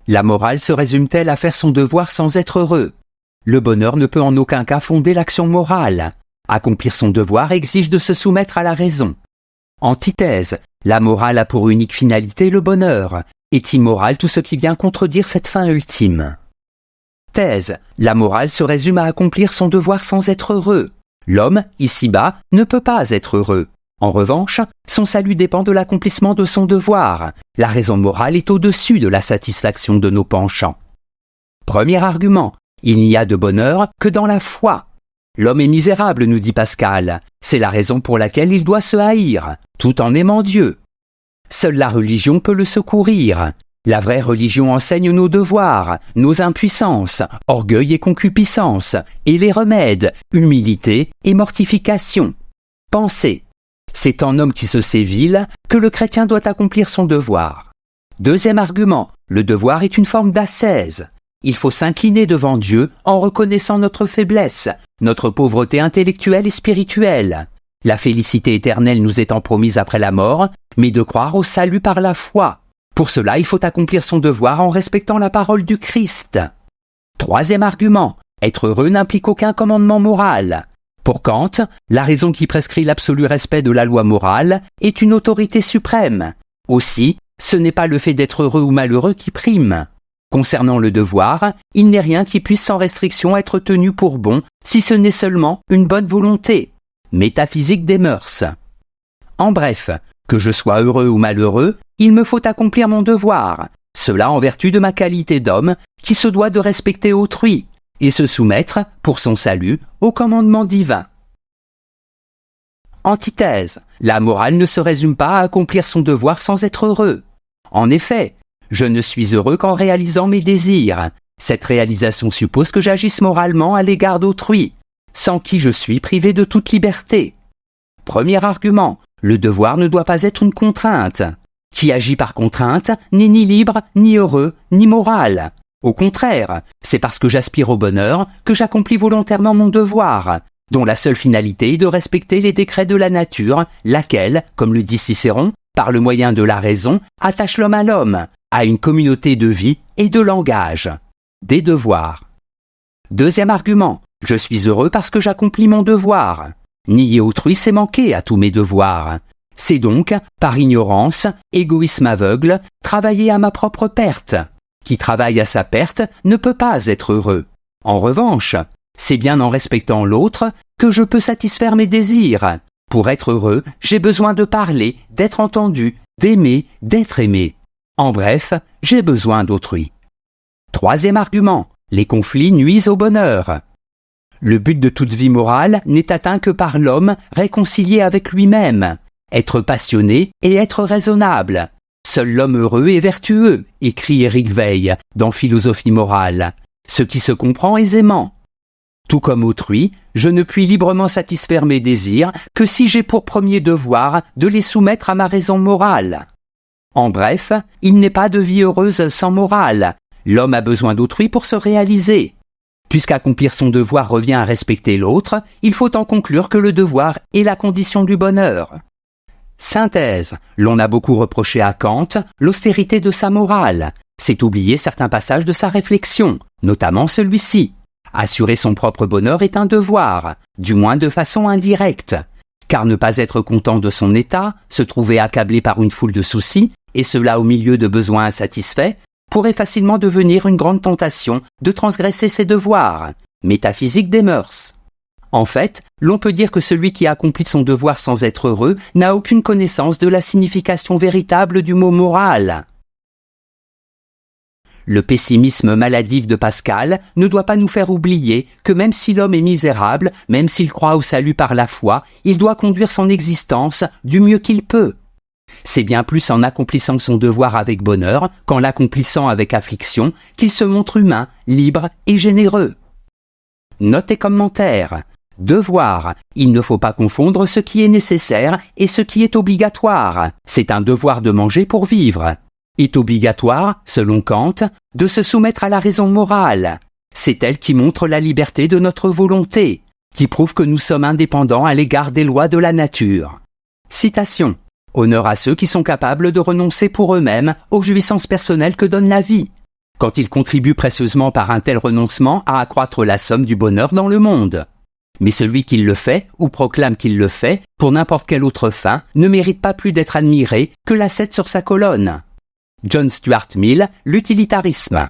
La morale se résume-t-elle à faire son devoir sans être heureux? Le bonheur ne peut en aucun cas fonder l'action morale. Accomplir son devoir exige de se soumettre à la raison. Antithèse, la morale a pour unique finalité le bonheur. Est immoral tout ce qui vient contredire cette fin ultime. Thèse, la morale se résume à accomplir son devoir sans être heureux. L'homme, ici-bas, ne peut pas être heureux. En revanche, son salut dépend de l'accomplissement de son devoir. La raison morale est au-dessus de la satisfaction de nos penchants. Premier argument, il n'y a de bonheur que dans la foi. L'homme est misérable, nous dit Pascal. C'est la raison pour laquelle il doit se haïr, tout en aimant Dieu. Seule la religion peut le secourir. La vraie religion enseigne nos devoirs, nos impuissances, orgueil et concupiscence, et les remèdes, humilité et mortification. Pensez, c'est en homme qui se sait vil que le chrétien doit accomplir son devoir. Deuxième argument, le devoir est une forme d'ascèse. Il faut s'incliner devant Dieu en reconnaissant notre faiblesse, notre pauvreté intellectuelle et spirituelle. La félicité éternelle nous étant promise après la mort, mais de croire au salut par la foi. Pour cela, il faut accomplir son devoir en respectant la parole du Christ. Troisième argument, être heureux n'implique aucun commandement moral. Pour Kant, la raison qui prescrit l'absolu respect de la loi morale est une autorité suprême. Aussi, ce n'est pas le fait d'être heureux ou malheureux qui prime. Concernant le devoir, il n'est rien qui puisse sans restriction être tenu pour bon, si ce n'est seulement une bonne volonté. Métaphysique des mœurs. En bref, que je sois heureux ou malheureux, il me faut accomplir mon devoir, cela en vertu de ma qualité d'homme qui se doit de respecter autrui et se soumettre, pour son salut, au commandement divin. Antithèse, la morale ne se résume pas à accomplir son devoir sans être heureux. En effet, je ne suis heureux qu'en réalisant mes désirs. Cette réalisation suppose que j'agisse moralement à l'égard d'autrui, sans qui je suis privé de toute liberté. Premier argument, le devoir ne doit pas être une contrainte. Qui agit par contrainte n'est ni libre, ni heureux, ni moral. Au contraire, c'est parce que j'aspire au bonheur que j'accomplis volontairement mon devoir, dont la seule finalité est de respecter les décrets de la nature, laquelle, comme le dit Cicéron, par le moyen de la raison, attache l'homme, à une communauté de vie et de langage. Des devoirs. Deuxième argument, je suis heureux parce que j'accomplis mon devoir. Nier autrui, c'est manquer à tous mes devoirs. C'est donc, par ignorance, égoïsme aveugle, travailler à ma propre perte. Qui travaille à sa perte ne peut pas être heureux. En revanche, c'est bien en respectant l'autre que je peux satisfaire mes désirs. Pour être heureux, j'ai besoin de parler, d'être entendu, d'aimer, d'être aimé. En bref, j'ai besoin d'autrui. Troisième argument, les conflits nuisent au bonheur. Le but de toute vie morale n'est atteint que par l'homme réconcilié avec lui-même. Être passionné et être raisonnable. Seul l'homme heureux est vertueux, écrit Éric Veil dans Philosophie morale. Ce qui se comprend aisément. Tout comme autrui, je ne puis librement satisfaire mes désirs que si j'ai pour premier devoir de les soumettre à ma raison morale. En bref, il n'est pas de vie heureuse sans morale. L'homme a besoin d'autrui pour se réaliser. Puisqu'accomplir son devoir revient à respecter l'autre, il faut en conclure que le devoir est la condition du bonheur. Synthèse. L'on a beaucoup reproché à Kant l'austérité de sa morale. C'est oublier certains passages de sa réflexion, notamment celui-ci. Assurer son propre bonheur est un devoir, du moins de façon indirecte. Car ne pas être content de son état, se trouver accablé par une foule de soucis, et cela au milieu de besoins insatisfaits, pourrait facilement devenir une grande tentation de transgresser ses devoirs. Métaphysique des mœurs. En fait, l'on peut dire que celui qui accomplit son devoir sans être heureux n'a aucune connaissance de la signification véritable du mot moral. Le pessimisme maladif de Pascal ne doit pas nous faire oublier que même si l'homme est misérable, même s'il croit au salut par la foi, il doit conduire son existence du mieux qu'il peut. C'est bien plus en accomplissant son devoir avec bonheur qu'en l'accomplissant avec affliction qu'il se montre humain, libre et généreux. Note et commentaire. Devoir. Il ne faut pas confondre ce qui est nécessaire et ce qui est obligatoire. C'est un devoir de manger pour vivre. Est obligatoire, selon Kant, de se soumettre à la raison morale. C'est elle qui montre la liberté de notre volonté, qui prouve que nous sommes indépendants à l'égard des lois de la nature. Citation. Honneur à ceux qui sont capables de renoncer pour eux-mêmes aux jouissances personnelles que donne la vie. quand il contribue précieusement par un tel renoncement à accroître la somme du bonheur dans le monde. Mais celui qui le fait, ou proclame qu'il le fait, pour n'importe quelle autre fin, ne mérite pas plus d'être admiré que l'ascète sur sa colonne. John Stuart Mill, L'utilitarisme.